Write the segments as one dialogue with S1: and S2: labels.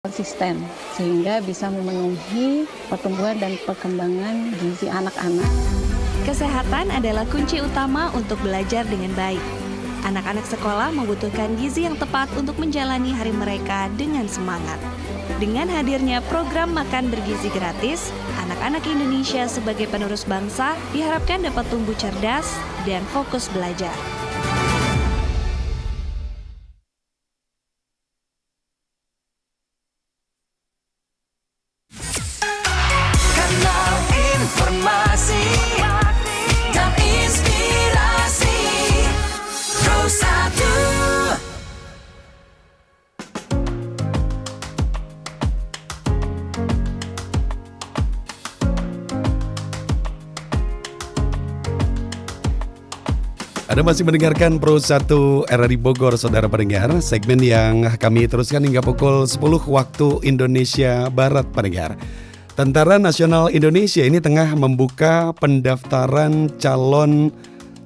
S1: konsisten sehingga bisa memenuhi pertumbuhan dan perkembangan gizi anak-anak.
S2: Kesehatan adalah kunci utama untuk belajar dengan baik. Anak-anak sekolah membutuhkan gizi yang tepat untuk menjalani hari mereka dengan semangat. Dengan hadirnya program makan bergizi gratis, anak-anak Indonesia sebagai penerus bangsa diharapkan dapat tumbuh cerdas dan fokus belajar.
S3: Anda masih mendengarkan Pro 1 RRI Bogor, saudara pendengar. Segmen yang kami teruskan hingga pukul 10 waktu Indonesia Barat, pendengar. Tentara Nasional Indonesia ini tengah membuka pendaftaran calon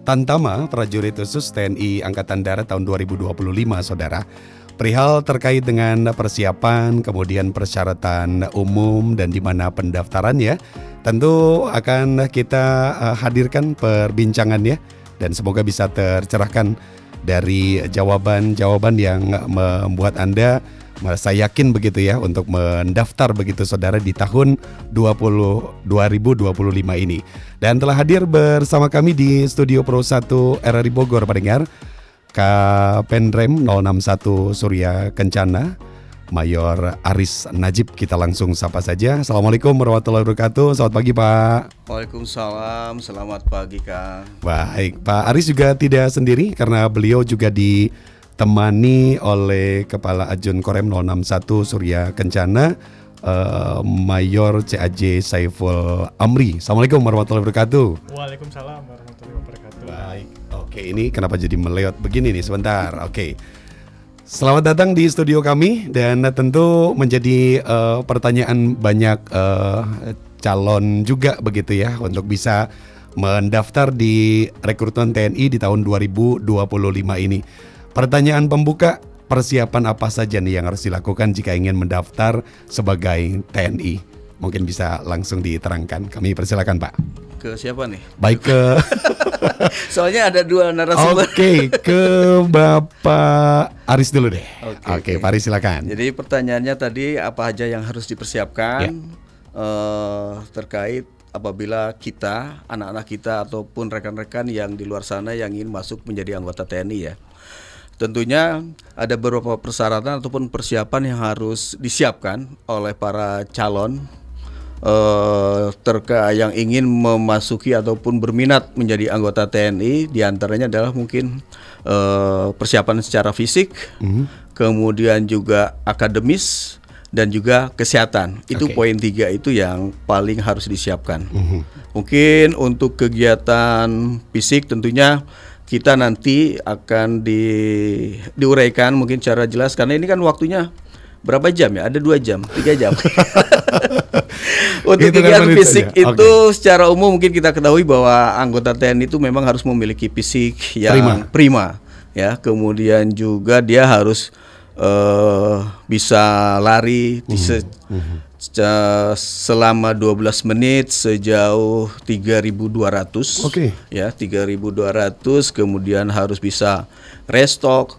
S3: Tantama prajurit khusus TNI Angkatan Darat tahun 2025, saudara. Perihal terkait dengan persiapan, kemudian persyaratan umum dan di mana pendaftarannya, tentu akan kita hadirkan perbincangannya. Dan semoga bisa tercerahkan dari jawaban-jawaban yang membuat Anda merasa yakin begitu ya untuk mendaftar begitu saudara di tahun 2025 ini. Dan telah hadir bersama kami di Studio Pro 1 RRI Bogor, pendengar, Kapendrem 061 Surya Kencana, Mayor Aris Najib. Kita langsung sapa saja. Assalamualaikum warahmatullahi wabarakatuh. Selamat pagi, Pak.
S4: Waalaikumsalam, selamat pagi, Kang.
S3: Baik, Pak Aris juga tidak sendiri karena beliau juga ditemani oleh Kepala Ajun Korem 061 Surya Kencana, Mayor CAJ Saiful Amri. Assalamualaikum warahmatullahi wabarakatuh.
S5: Waalaikumsalam warahmatullahi wabarakatuh.
S3: Baik, oke, ini kenapa jadi meleot begini nih sebentar, oke. Selamat datang di studio kami dan tentu menjadi pertanyaan banyak calon juga begitu ya untuk bisa mendaftar di rekrutmen TNI di tahun 2025 ini. Pertanyaan pembuka, persiapan apa saja nih yang harus dilakukan jika ingin mendaftar sebagai TNI? Mungkin bisa langsung diterangkan. Kami persilakan, Pak.
S4: Ke siapa nih?
S3: Baik, ke
S4: soalnya ada dua narasumber.
S3: Oke, ke Bapak Aris dulu deh. Oke, Pak Aris silakan.
S4: Jadi pertanyaannya tadi apa aja yang harus dipersiapkan terkait apabila kita, anak-anak kita ataupun rekan-rekan yang di luar sana yang ingin masuk menjadi anggota TNI ya. Tentunya ada beberapa persyaratan ataupun persiapan yang harus disiapkan oleh para calon terkait yang ingin memasuki ataupun berminat menjadi anggota TNI. Diantaranya adalah mungkin persiapan secara fisik, kemudian juga akademis dan juga kesehatan. Itu poin 3 itu yang paling harus disiapkan. Mungkin untuk kegiatan fisik tentunya kita nanti akan diuraikan mungkin secara jelas karena ini kan waktunya berapa jam ya? Ada 2 jam, 3 jam. Untuk kegiatan fisik itu secara umum mungkin kita ketahui bahwa anggota TNI itu memang harus memiliki fisik yang prima ya. Kemudian juga dia harus bisa lari selama 12 menit sejauh 3.200. Ya, 3.200, kemudian harus bisa restock,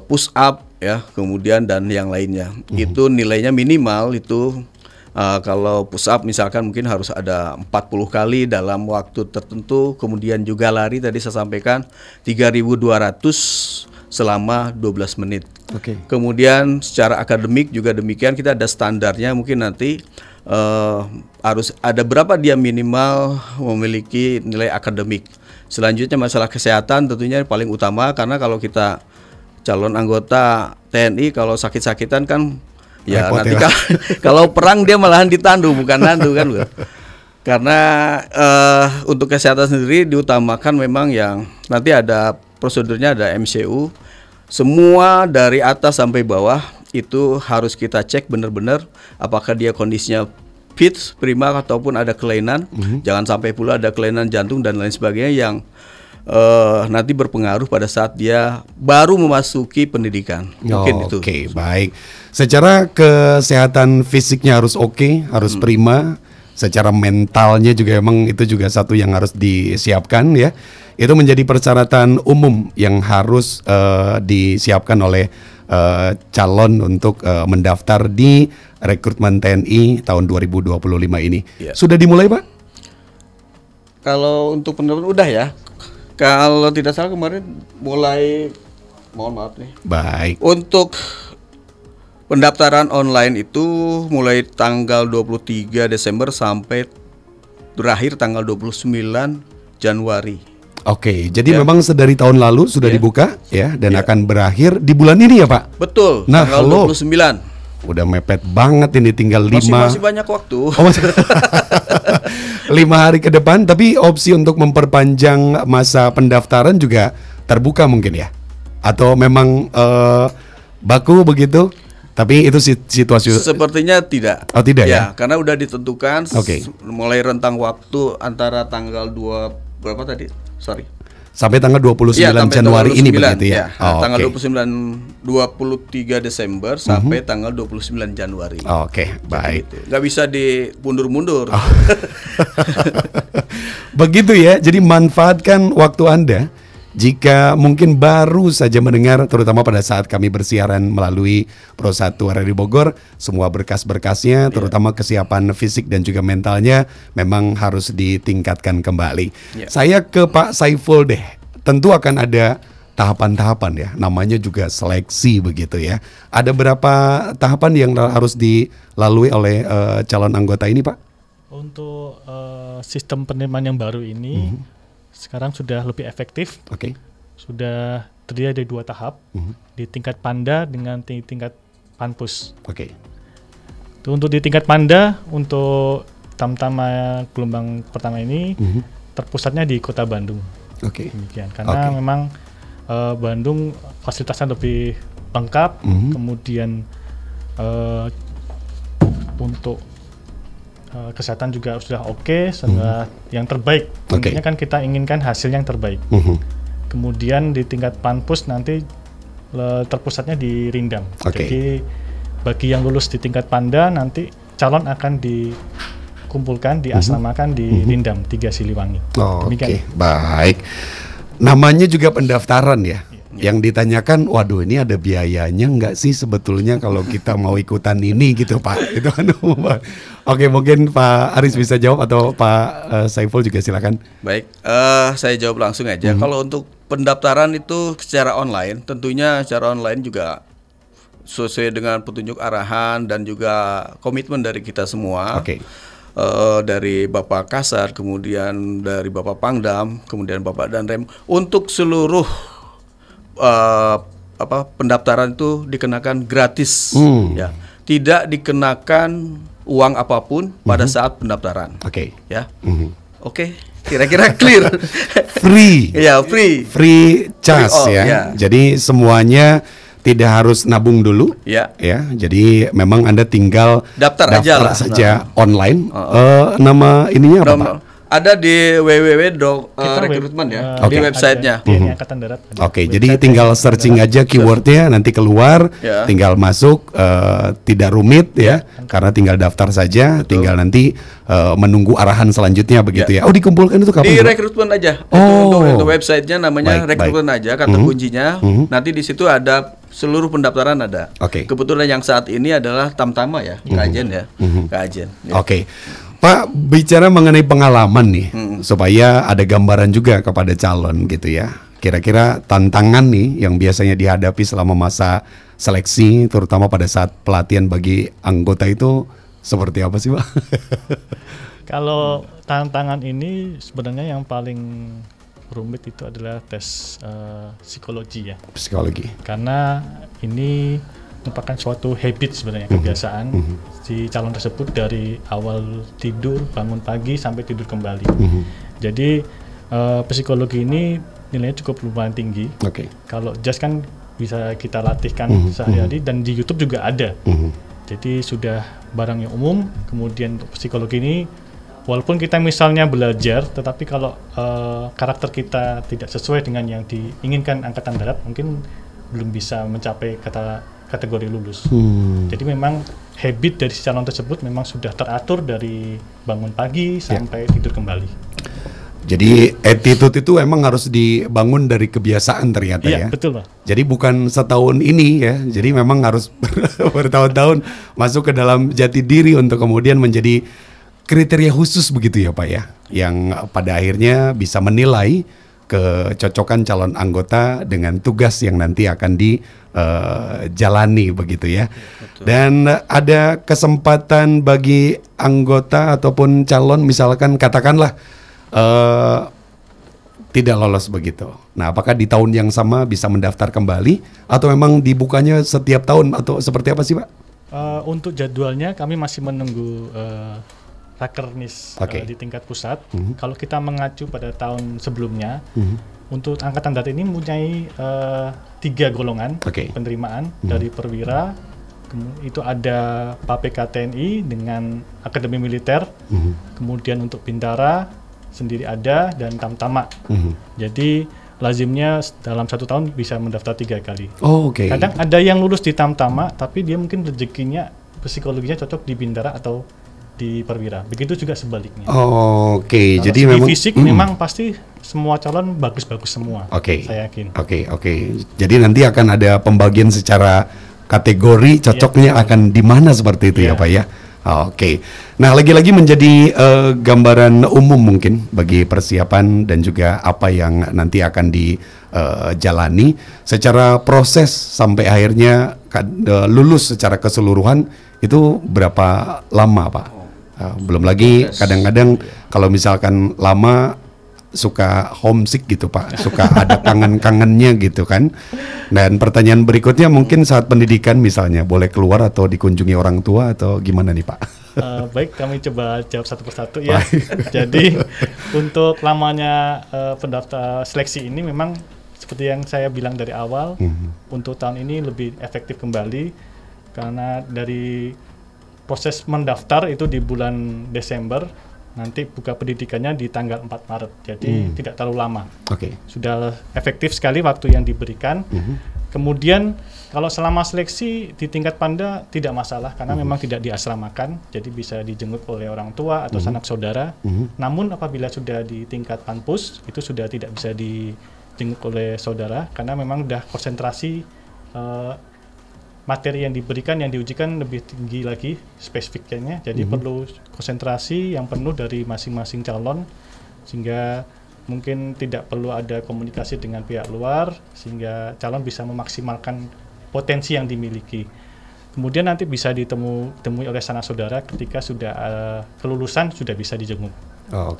S4: push up ya, kemudian dan yang lainnya. Itu nilainya minimal itu kalau push up misalkan mungkin harus ada 40 kali dalam waktu tertentu, kemudian juga lari tadi saya sampaikan 3.200 selama 12 menit. Kemudian secara akademik juga demikian, kita ada standarnya, mungkin nanti harus ada berapa dia minimal memiliki nilai akademik. Selanjutnya masalah kesehatan tentunya paling utama, karena kalau kita calon anggota TNI kalau sakit-sakitan kan ya repot nanti ya. Kalau perang dia malahan ditandu bukan nandu kan. Karena untuk kesehatan sendiri diutamakan memang yang nanti ada prosedurnya, ada MCU. Semua dari atas sampai bawah itu harus kita cek benar-benar apakah dia kondisinya fit, prima ataupun ada kelainan. Jangan sampai pula ada kelainan jantung dan lain sebagainya yang nanti berpengaruh pada saat dia baru memasuki pendidikan. Mungkin itu.
S3: Oke, baik. Secara kesehatan fisiknya harus oke, harus prima. Secara mentalnya juga emang itu juga satu yang harus disiapkan ya. Itu menjadi persyaratan umum yang harus disiapkan oleh calon untuk mendaftar di rekrutmen TNI tahun 2025 ini.
S4: Ya.
S3: Sudah dimulai, Pak?
S4: Kalau untuk pendaftaran udah ya. Kalau tidak salah kemarin mulai, mohon maaf nih.
S3: Baik.
S4: Untuk pendaftaran online itu mulai tanggal 23 Desember sampai berakhir tanggal 29 Januari.
S3: Oke, jadi memang sedari tahun lalu sudah dibuka ya dan akan berakhir di bulan ini ya, Pak?
S4: Betul,
S3: Nah,
S4: tanggal 29.
S3: Udah mepet banget ini, tinggal 5
S4: Masih banyak waktu.
S3: 5 hari ke depan, tapi opsi untuk memperpanjang masa pendaftaran juga terbuka mungkin ya? Atau memang baku begitu? Tapi itu situasi
S4: Sepertinya tidak.
S3: Oh, tidak ya?
S4: Karena udah ditentukan
S3: Oke.
S4: mulai rentang waktu antara tanggal 2 berapa tadi? Sorry.
S3: Sampai tanggal 29
S4: Iya, sampai
S3: Januari
S4: tanggal
S3: ini
S4: 29,
S3: begitu ya?
S4: Nah, tanggal
S3: oke.
S4: 23 Desember sampai tanggal 29 Januari.
S3: Oke, baik.
S4: Gitu. Nggak bisa dimundur-mundur.
S3: Begitu ya, jadi manfaatkan waktu Anda jika mungkin baru saja mendengar, terutama pada saat kami bersiaran melalui Pro 1 RRI Bogor, semua berkas-berkasnya, terutama kesiapan fisik dan juga mentalnya memang harus ditingkatkan kembali. Saya ke Pak Saiful deh, tentu akan ada tahapan-tahapan ya, namanya juga seleksi begitu ya. Ada berapa tahapan yang harus dilalui oleh calon anggota ini, Pak?
S5: Untuk sistem penerimaan yang baru ini sekarang sudah lebih efektif.
S3: Oke.
S5: Sudah terdiri dari 2 tahap di tingkat Panda dengan tingkat Panpus.
S3: Oke.
S5: Untuk di tingkat Panda untuk tamtama gelombang pertama ini terpusatnya di Kota Bandung.
S3: Oke.
S5: Demikian karena memang Bandung fasilitasnya lebih lengkap, kemudian untuk kesehatan juga sudah oke, sudah yang terbaik. Intinya kan kita inginkan hasil yang terbaik. Kemudian di tingkat Panpus nanti terpusatnya di Rindam. Jadi bagi yang lulus di tingkat Panda nanti calon akan dikumpulkan, diasramakan di Rindam 3 Siliwangi.
S3: Oke, baik. Namanya juga pendaftaran ya. Yang ditanyakan, waduh ini ada biayanya nggak sih sebetulnya kalau kita mau ikutan ini gitu Pak? Itu kan umum. Oke, mungkin Pak Aris bisa jawab atau Pak Saiful juga silakan.
S4: Baik, saya jawab langsung aja. Kalau untuk pendaftaran itu secara online, tentunya secara online juga sesuai dengan petunjuk arahan dan juga komitmen dari kita semua.
S3: Oke.
S4: Dari Bapak Kasar, kemudian dari Bapak Pangdam, kemudian Bapak Danrem, untuk seluruh pendaftaran itu dikenakan gratis, ya, tidak dikenakan uang apapun pada saat pendaftaran.
S3: Oke.
S4: Ya, oke, kira-kira clear.
S3: Free.
S4: Ya, free.
S3: Free charge
S4: Free all,
S3: ya.
S4: ya.
S3: Jadi semuanya tidak harus nabung dulu.
S4: Ya.
S3: Ya, jadi memang Anda tinggal
S4: Daftar aja lah.
S3: saja online. Nama ininya apa, Pak?
S4: Ada di www.rekrutmen ya, di websitenya.
S5: Angkatan Darat.
S3: Oke, jadi tinggal searching aja keywordnya, nanti keluar, tinggal masuk, tidak rumit ya, karena tinggal daftar saja, tinggal nanti menunggu arahan selanjutnya begitu ya. Oh, dikumpulkan itu kapan?
S4: Di rekrutmen aja. Untuk websitenya namanya rekrutmen aja, kata kuncinya. Nanti di situ ada seluruh pendaftaran ada. Kebetulan yang saat ini adalah tamtama ya, kajian ya, kajian.
S3: Oke. Pak, bicara mengenai pengalaman nih, supaya ada gambaran juga kepada calon gitu ya. Kira-kira tantangan nih yang biasanya dihadapi selama masa seleksi, terutama pada saat pelatihan bagi anggota itu seperti apa sih, Pak?
S5: Kalau tantangan ini sebenarnya yang paling rumit itu adalah tes psikologi ya.
S3: Psikologi.
S5: Karena ini merupakan suatu habit sebenarnya, kebiasaan si calon tersebut dari awal tidur, bangun pagi sampai tidur kembali. Jadi psikologi ini nilainya cukup lumayan tinggi. Kalau just kan bisa kita latihkan sehari-hari dan di YouTube juga ada. Jadi sudah barang yang umum. Kemudian untuk psikologi ini walaupun kita misalnya belajar, tetapi kalau karakter kita tidak sesuai dengan yang diinginkan Angkatan Darat, mungkin belum bisa mencapai kategori lulus. Jadi memang habit dari si calon tersebut memang sudah teratur dari bangun pagi sampai tidur kembali.
S3: Jadi attitude itu emang harus dibangun dari kebiasaan ternyata ya.
S5: Iya, betul Pak.
S3: Jadi bukan setahun ini ya. Jadi memang harus bertahun-tahun masuk ke dalam jati diri untuk kemudian menjadi kriteria khusus begitu ya Pak ya. Yang pada akhirnya bisa menilai kecocokan calon anggota dengan tugas yang nanti akan dijalani begitu ya. Betul. Dan ada kesempatan bagi anggota ataupun calon misalkan katakanlah tidak lolos begitu. Nah, apakah di tahun yang sama bisa mendaftar kembali atau memang dibukanya setiap tahun atau seperti apa sih Pak?
S5: Untuk jadwalnya kami masih menunggu Rakernis di tingkat pusat. Kalau kita mengacu pada tahun sebelumnya, untuk Angkatan Darat ini mempunyai 3 golongan penerimaan dari perwira. Itu ada PAPK TNI dengan Akademi Militer, kemudian untuk Bintara sendiri ada, dan Tamtama. Jadi lazimnya dalam 1 tahun bisa mendaftar 3 kali. Kadang ada yang lulus di Tamtama, tapi dia mungkin rezekinya, psikologinya cocok di Bintara atau di Perwira. Begitu juga sebaliknya.
S3: Jadi memang
S5: fisik memang pasti semua calon bagus-bagus semua. Saya yakin.
S3: Jadi nanti akan ada pembagian secara kategori, cocoknya akan di mana seperti itu ya Pak ya. Nah lagi-lagi menjadi gambaran umum mungkin bagi persiapan dan juga apa yang nanti akan dijalani secara proses sampai akhirnya lulus secara keseluruhan itu berapa lama Pak? Belum lagi kadang-kadang kalau misalkan lama suka homesick gitu Pak, suka ada kangen-kangennya gitu kan. Dan pertanyaan berikutnya mungkin saat pendidikan misalnya boleh keluar atau dikunjungi orang tua atau gimana nih Pak?
S5: Baik, kami coba jawab satu persatu ya. Jadi untuk lamanya pendaftar seleksi ini memang seperti yang saya bilang dari awal, untuk tahun ini lebih efektif kembali karena dari proses mendaftar itu di bulan Desember. Nanti buka pendidikannya di tanggal 4 Maret, jadi tidak terlalu lama. Sudah efektif sekali waktu yang diberikan. Kemudian kalau selama seleksi di tingkat Panda tidak masalah karena memang tidak diasramakan, jadi bisa dijenguk oleh orang tua atau sanak saudara. Namun apabila sudah di tingkat Panpus itu sudah tidak bisa dijenguk oleh saudara karena memang sudah konsentrasi materi yang diberikan, yang diujikan lebih tinggi lagi spesifiknya, jadi perlu konsentrasi yang penuh dari masing-masing calon sehingga mungkin tidak perlu ada komunikasi dengan pihak luar sehingga calon bisa memaksimalkan potensi yang dimiliki. Kemudian nanti bisa ditemui oleh sanak saudara ketika sudah kelulusan sudah bisa dijenguk.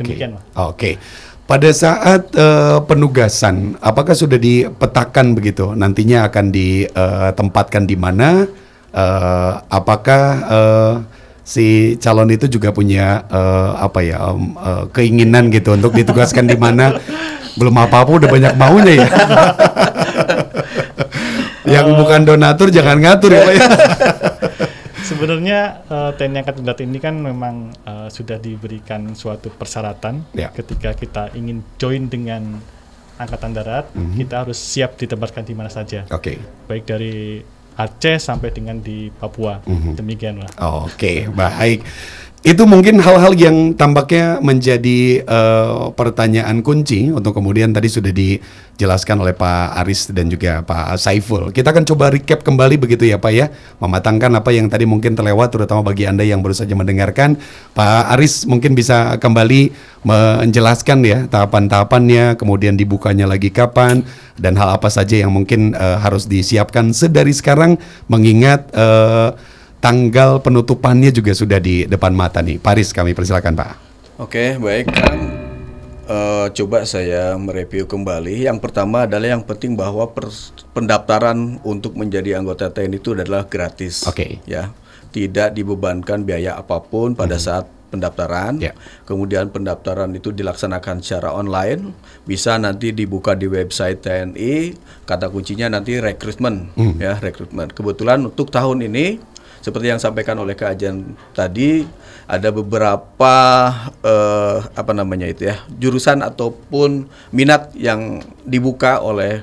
S5: Demikian Pak. Pada saat penugasan, apakah sudah dipetakan begitu nantinya akan ditempatkan di mana? Apakah si calon itu juga punya keinginan gitu untuk ditugaskan di mana? Belum apa-apa udah banyak maunya ya. Yang bukan donatur jangan ngatur ya Pak ya. Sebenarnya TNI Angkatan Darat ini kan memang sudah diberikan suatu persyaratan ketika kita ingin join dengan Angkatan Darat, kita harus siap ditempatkan di mana saja. Baik dari Aceh sampai dengan di Papua. Demikian Pak.
S3: Baik. Itu mungkin hal-hal yang tampaknya menjadi pertanyaan kunci untuk kemudian tadi sudah dijelaskan oleh Pak Aris dan juga Pak Saiful. Kita akan coba recap kembali begitu ya Pak ya, mematangkan apa yang tadi mungkin terlewat terutama bagi Anda yang baru saja mendengarkan. Pak Aris mungkin bisa kembali menjelaskan ya tahapan-tahapannya, kemudian dibukanya lagi kapan dan hal apa saja yang mungkin harus disiapkan sedari sekarang mengingat tanggal penutupannya juga sudah di depan mata nih. Pak Aris, kami persilakan Pak.
S4: Baik kan. Coba saya mereview kembali. Yang pertama adalah yang penting bahwa pendaftaran untuk menjadi anggota TNI itu adalah gratis. Ya, tidak dibebankan biaya apapun pada saat pendaftaran. Kemudian pendaftaran itu dilaksanakan secara online. Bisa nanti dibuka di website TNI. Kata kuncinya nanti rekrutmen. Ya, rekrutmen. Kebetulan untuk tahun ini seperti yang sampaikan oleh Kak Ajan tadi, ada beberapa jurusan ataupun minat yang dibuka oleh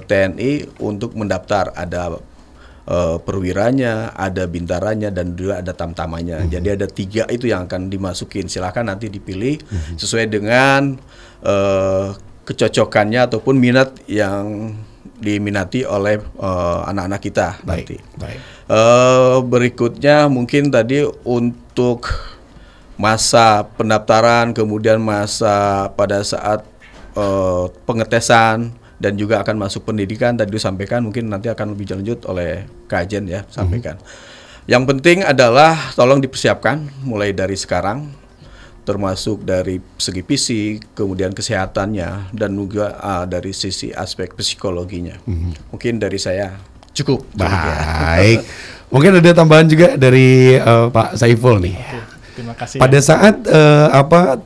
S4: TNI untuk mendaftar. Ada perwiranya, ada bintaranya, dan juga ada tamtamanya. Jadi ada 3 itu yang akan dimasukin. Silakan nanti dipilih sesuai dengan kecocokannya ataupun minat yang diminati oleh anak-anak kita nanti. Berikutnya mungkin tadi untuk masa pendaftaran, kemudian masa pada saat pengetesan, dan juga akan masuk pendidikan tadi disampaikan, mungkin nanti akan lebih lanjut oleh Kak Ajen ya sampaikan. Yang penting adalah tolong dipersiapkan mulai dari sekarang, termasuk dari segi fisik, kemudian kesehatannya, dan juga dari sisi aspek psikologinya. Mungkin dari saya cukup.
S3: Baik. Mungkin ada tambahan juga dari Pak Saiful nih.
S5: Terima kasih.
S3: Pada saat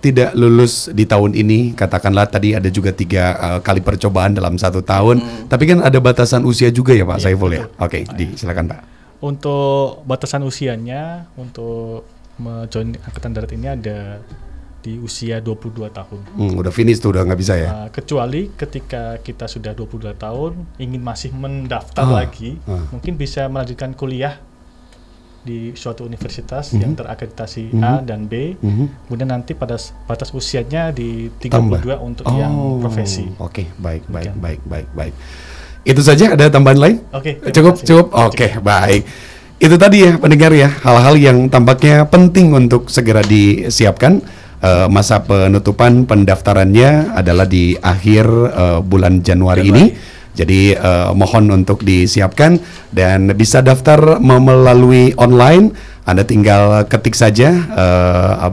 S3: tidak lulus di tahun ini, katakanlah tadi ada juga 3 kali percobaan dalam 1 tahun, tapi kan ada batasan usia juga ya Pak Saiful ya. Oke, silakan Pak.
S5: Untuk batasan usianya untuk join Angkatan Darat ini ada di usia 22 tahun.
S3: Udah finish tuh, udah nggak bisa ya.
S5: Kecuali ketika kita sudah 22 tahun ingin masih mendaftar lagi, mungkin bisa melanjutkan kuliah di suatu universitas yang terakreditasi A dan B, kemudian nanti pada batas usianya di 32 untuk yang profesi.
S3: Oke, baik. Itu saja, ada tambahan lain? Cukup. Oke, baik. Itu tadi ya pendengar ya, hal-hal yang tampaknya penting untuk segera disiapkan. Masa penutupan pendaftarannya adalah di akhir bulan Januari ini. Jadi mohon untuk disiapkan dan bisa daftar melalui online. Anda tinggal ketik saja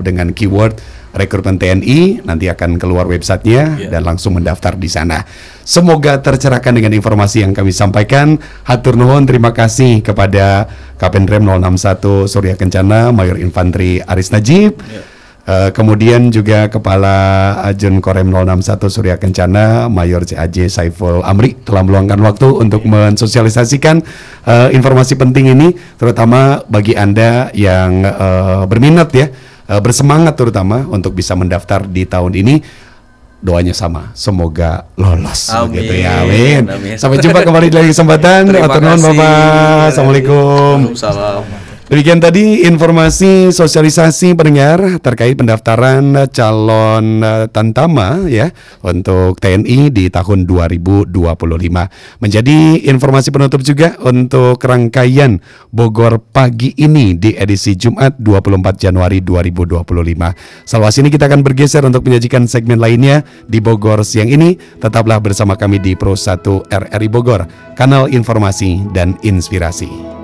S3: dengan keyword rekrutmen TNI, nanti akan keluar websitenya dan langsung mendaftar di sana. Semoga tercerahkan dengan informasi yang kami sampaikan. Hatur nuhun, terima kasih kepada Kapendrem 061 Surya Kencana, Mayor Infanteri Aris Najib. Kemudian juga Kepala Ajun Korem 061 Surya Kencana, Mayor CAJ Saiful Amri telah meluangkan waktu untuk mensosialisasikan informasi penting ini, terutama bagi Anda yang berminat ya, bersemangat terutama untuk bisa mendaftar di tahun ini. Doanya sama, semoga lolos.
S4: Amin.
S3: Gitu ya, amin.
S4: Amin.
S3: Sampai jumpa kembali di kesempatan.
S4: Terima kasih
S3: Bapak. Assalamualaikum.
S4: Waalaikumsalam.
S3: Demikian tadi informasi sosialisasi pendengar terkait pendaftaran calon Tantama ya untuk TNI di tahun 2025. Menjadi informasi penutup juga untuk rangkaian Bogor pagi ini di edisi Jumat 24 Januari 2025. Setelah ini kita akan bergeser untuk menyajikan segmen lainnya di Bogor siang ini. Tetaplah bersama kami di Pro 1 RRI Bogor, kanal informasi dan inspirasi.